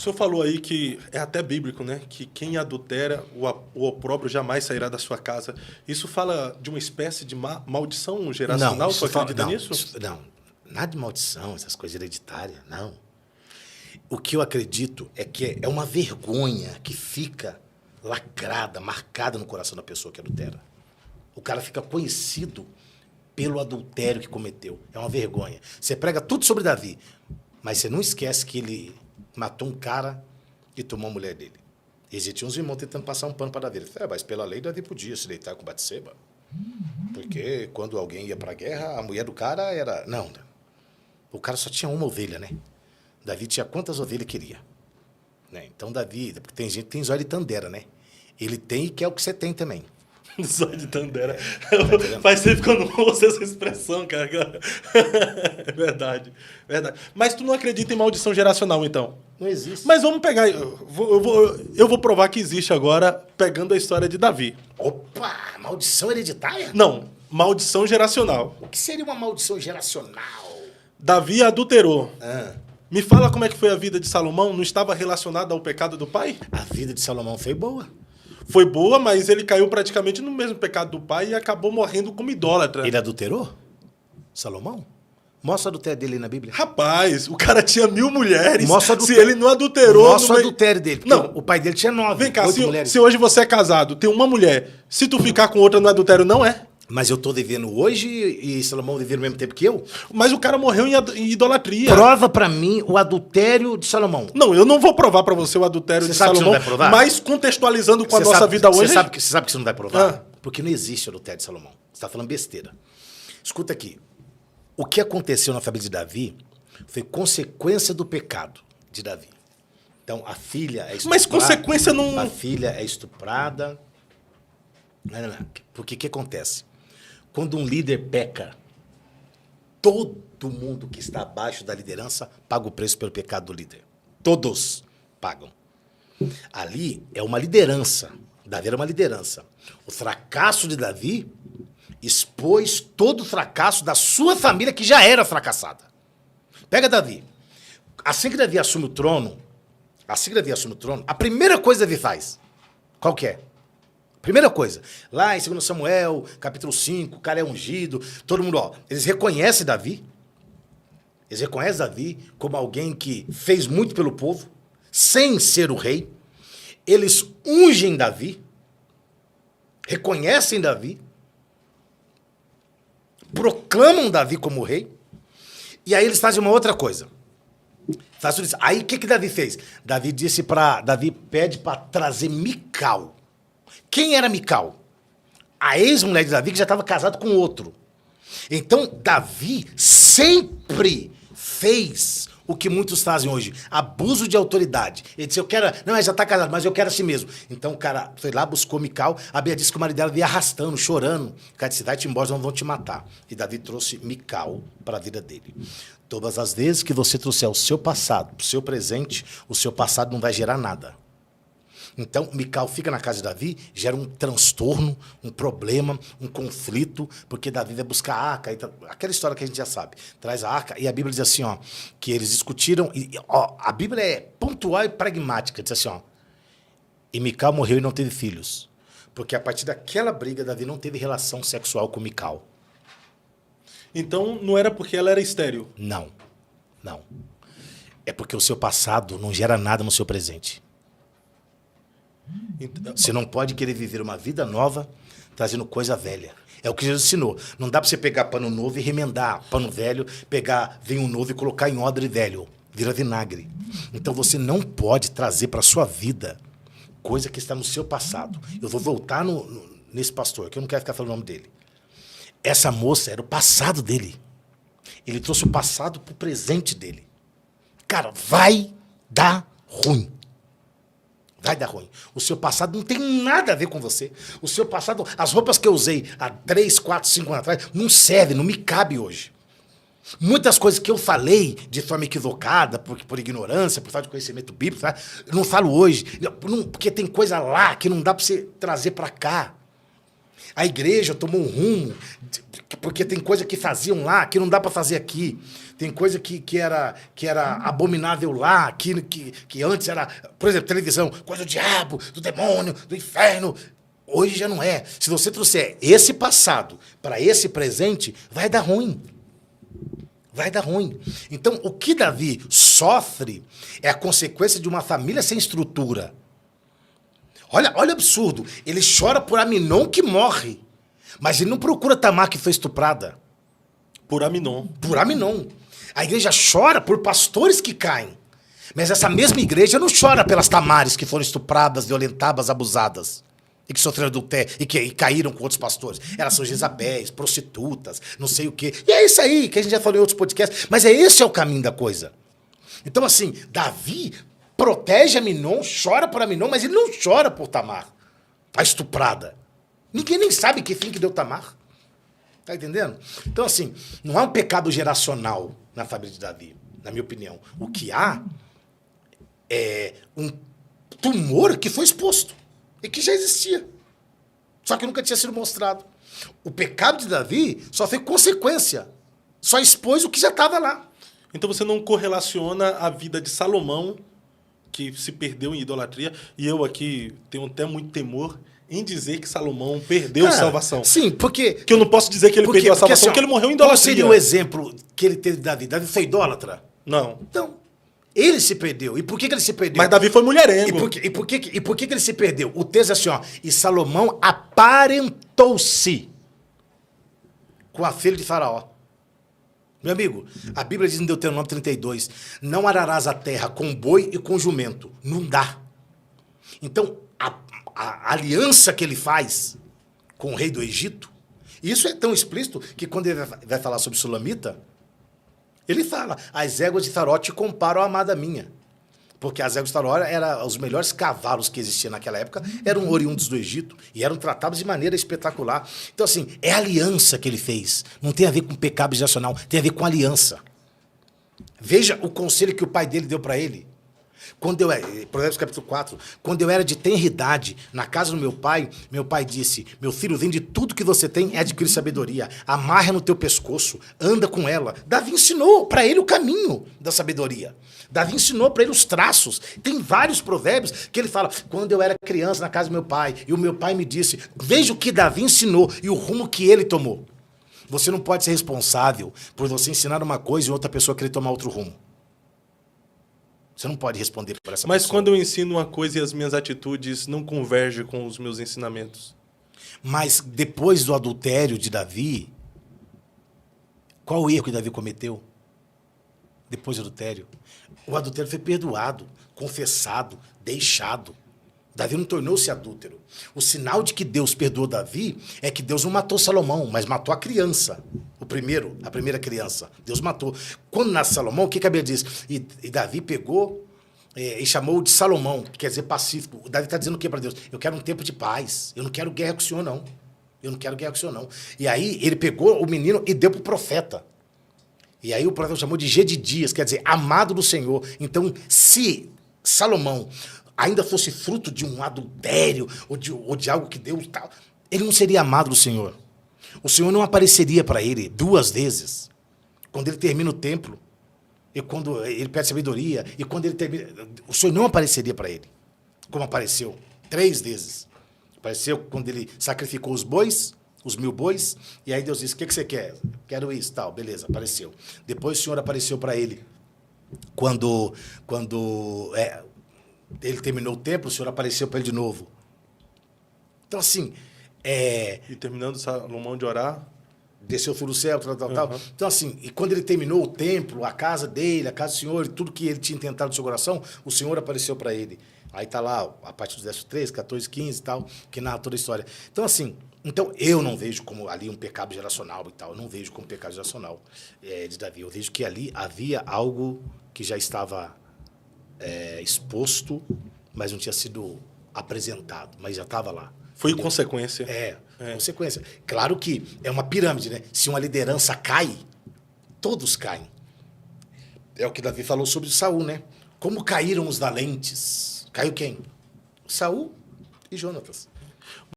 senhor falou aí que é até bíblico, né? Que quem adultera, o opróbrio jamais sairá da sua casa. Isso fala de uma espécie de maldição geracional? Não, Você acredita nisso? Não, nada de maldição, essas coisas hereditárias, não. O que eu acredito é que é uma vergonha que fica lacrada, marcada no coração da pessoa que adultera. O cara fica conhecido pelo adultério que cometeu. É uma vergonha. Você prega tudo sobre Davi, mas você não esquece que ele matou um cara e tomou a mulher dele. Existiam uns irmãos tentando passar um pano para Davi. Ele falou, mas pela lei Davi podia se deitar com Batseba. Porque quando alguém ia para a guerra, a mulher do cara era... Não, o cara só tinha uma ovelha, né? Davi tinha quantas ovelhas queria. Né? Então Davi... Porque tem gente que tem zóio de tandera, né? Ele tem e quer o que você tem também. Zóio de tandera. Faz tempo que eu não ouço essa expressão, cara. É verdade. Verdade. Mas tu não acredita em maldição geracional, então? Não existe. Mas vamos pegar... Eu vou provar que existe agora, pegando a história de Davi. Opa! Maldição hereditária? Não, maldição geracional. O que seria uma maldição geracional? Davi adulterou. Ah. Me fala como é que foi a vida de Salomão. Não estava relacionada ao pecado do pai? A vida de Salomão foi boa. Foi boa, mas ele caiu praticamente no mesmo pecado do pai e acabou morrendo como idólatra. Ele adulterou? Salomão? Mostra o adultério dele aí na Bíblia. Rapaz, o cara tinha 1000 mulheres. Mostra se ele não adulterou... Mostra o adultério dele. Não. O pai dele tinha 9. Vem cá, 8 mulheres. se hoje você é casado, tem uma mulher, se tu ficar com outra no adultério, não é? Mas eu tô devendo hoje e Salomão devendo ao mesmo tempo que eu? Mas o cara morreu em idolatria. Prova pra mim o adultério de Salomão. Não, eu não vou provar pra você o adultério de Salomão, que você não vai provar? mas contextualizando com a nossa vida hoje... Você sabe que você não vai provar? Porque não existe o adultério de Salomão. Você tá falando besteira. Escuta aqui. O que aconteceu na família de Davi foi consequência do pecado de Davi. Então, a filha é estuprada. Mas consequência não... A filha é estuprada. Não. Porque o que acontece? Quando um líder peca, todo mundo que está abaixo da liderança paga o preço pelo pecado do líder. Todos pagam. Ali é uma liderança. Davi era uma liderança. O fracasso de Davi expôs todo o fracasso da sua família, que já era fracassada. Pega Davi. Assim que Davi assume o trono, a primeira coisa que Davi faz, qual que é? Primeira coisa, lá em 2 Samuel, capítulo 5, o cara é ungido, todo mundo, eles reconhecem Davi. Eles reconhecem Davi como alguém que fez muito pelo povo, sem ser o rei. Eles ungem Davi, reconhecem Davi, proclamam Davi como rei, e aí eles fazem uma outra coisa. Aí o que Davi fez? Davi pede para trazer Mical. Quem era Mical? A ex-mulher de Davi, que já estava casada com outro. Então, Davi sempre fez o que muitos fazem hoje. Abuso de autoridade. Ele disse, não, já está casado, mas eu quero assim mesmo. Então, o cara foi lá, buscou Mical. A Bíblia disse que o marido dela veio arrastando, chorando. O cara disse, vai-te embora, não vão te matar. E Davi trouxe Mical para a vida dele. Todas as vezes que você trouxer o seu passado para o seu presente, o seu passado não vai gerar nada. Então, Mical fica na casa de Davi, gera um transtorno, um problema, um conflito, porque Davi vai buscar a arca, aquela história que a gente já sabe. Traz a arca, e a Bíblia diz assim, que eles discutiram, a Bíblia é pontual e pragmática, diz assim, e Mical morreu e não teve filhos, porque a partir daquela briga, Davi não teve relação sexual com Mical. Então, não era porque ela era estéril? Não. É porque o seu passado não gera nada no seu presente. Você não pode querer viver uma vida nova trazendo coisa velha. É o que Jesus ensinou. Não dá para você pegar pano novo e remendar pano velho, pegar vinho novo e colocar em odre velho. Vira vinagre. Então você não pode trazer para a sua vida coisa que está no seu passado. Eu vou voltar nesse pastor, que eu não quero ficar falando o nome dele. Essa moça era o passado dele. Ele trouxe o passado para o presente dele. Cara, vai dar ruim. Vai dar ruim. O seu passado não tem nada a ver com você. O seu passado, as roupas que eu usei há 3, 4, 5 anos atrás, não servem, não me cabe hoje. Muitas coisas que eu falei de forma equivocada, por ignorância, por falta de conhecimento bíblico, tá? Eu não falo hoje, porque tem coisa lá que não dá para você trazer para cá. A igreja tomou um rumo, porque tem coisa que faziam lá que não dá para fazer aqui. Tem coisa que era abominável lá, que antes era, por exemplo, televisão, coisa do diabo, do demônio, do inferno. Hoje já não é. Se você trouxer esse passado para esse presente, vai dar ruim. Vai dar ruim. Então, o que Davi sofre é a consequência de uma família sem estrutura. Olha o absurdo. Ele chora por Aminon que morre, mas ele não procura Tamar que foi estuprada. Por Aminon. Por Aminon. A igreja chora por pastores que caem. Mas essa mesma igreja não chora pelas Tamares que foram estupradas, violentadas, abusadas. E que sofreram adultério, e caíram com outros pastores. Elas são Jezabéis, prostitutas, não sei o quê. E é isso aí, que a gente já falou em outros podcasts. Mas esse é o caminho da coisa. Então, assim, Davi protege Aminon, chora por Aminon, mas ele não chora por Tamar, a estuprada. Ninguém nem sabe que fim que deu Tamar. Tá entendendo? Então, assim, não há um pecado geracional na família de Davi, na minha opinião. O que há é um tumor que foi exposto e que já existia, só que nunca tinha sido mostrado. O pecado de Davi só foi consequência, só expôs o que já estava lá. Então você não correlaciona a vida de Salomão, que se perdeu em idolatria, e eu aqui tenho até muito temor em dizer que Salomão perdeu a salvação. Sim, porque... Que eu não posso dizer que ele perdeu a salvação, assim, porque ele morreu em idolatria. Qual seria o exemplo que ele teve de Davi? Davi foi idólatra? Não. Então, ele se perdeu. E por que ele se perdeu? Mas Davi foi mulherengo. E por que ele se perdeu? O texto é assim, ó. E Salomão aparentou-se com a filha de Faraó. Meu amigo, a Bíblia diz em Deuteronômio 32, não ararás a terra com boi e com jumento. Não dá. Então, a aliança que ele faz com o rei do Egito, isso é tão explícito que quando ele vai falar sobre Sulamita, ele fala, as éguas de Faraó te comparam à amada minha. Porque as éguas de Faraó eram os melhores cavalos que existiam naquela época, eram oriundos do Egito e eram tratados de maneira espetacular. Então, assim, é a aliança que ele fez. Não tem a ver com pecado geracional, tem a ver com aliança. Veja o conselho que o pai dele deu para ele. Provérbios capítulo 4, quando eu era de tenra idade, na casa do meu pai disse, meu filho, vende tudo que você tem e adquire sabedoria, amarra no teu pescoço, anda com ela. Davi ensinou para ele o caminho da sabedoria. Davi ensinou para ele os traços. Tem vários provérbios que ele fala, quando eu era criança na casa do meu pai, e o meu pai me disse, veja o que Davi ensinou e o rumo que ele tomou. Você não pode ser responsável por você ensinar uma coisa e outra pessoa querer tomar outro rumo. Você não pode responder por essa pessoa. Mas quando eu ensino uma coisa e as minhas atitudes não convergem com os meus ensinamentos? Mas depois do adultério de Davi, qual o erro que Davi cometeu? Depois do adultério. O adultério foi perdoado, confessado, deixado. Davi não tornou-se adúltero. O sinal de que Deus perdoou Davi é que Deus não matou Salomão, mas matou a criança. A primeira criança. Deus matou. Quando nasce Salomão, o que a Bíblia diz? E Davi pegou e chamou de Salomão, que quer dizer pacífico. O Davi está dizendo o que para Deus? Eu quero um tempo de paz. Eu não quero guerra com o Senhor, não. Eu não quero guerra com o Senhor, não. E aí ele pegou o menino e deu para o profeta. E aí o profeta chamou de Gedidias, quer dizer, amado do Senhor. Então, se Salomão ainda fosse fruto de um adultério ou de algo que Deus tal, ele não seria amado do Senhor. O Senhor não apareceria para ele 2 vezes. Quando ele termina o templo, e quando ele pede sabedoria, e quando ele termina, o Senhor não apareceria para ele, como apareceu 3 vezes. Apareceu quando ele sacrificou os bois, os 1000 bois, e aí Deus disse, o que você quer? Quero isso, tal, beleza, apareceu. Depois o Senhor apareceu para ele, quando ele terminou o templo, o Senhor apareceu para ele de novo. Então, assim... E terminando Salomão de orar... Desceu do céu, tal. Então, assim, e quando ele terminou o templo, a casa dele, a casa do Senhor, tudo que ele tinha tentado no seu coração, o Senhor apareceu para ele. Aí tá lá, a partir dos versos 13, 14, 15 e tal, que narra toda a história. Então, assim, eu não vejo como ali um pecado geracional e tal. Eu não vejo como pecado geracional de Davi. Eu vejo que ali havia algo que já estava exposto, mas não tinha sido apresentado, mas já estava lá. Foi consequência. Consequência. Claro que é uma pirâmide, né? Se uma liderança cai, todos caem. É o que Davi falou sobre Saul, né? Como caíram os valentes? Caiu quem? Saul e Jonatas.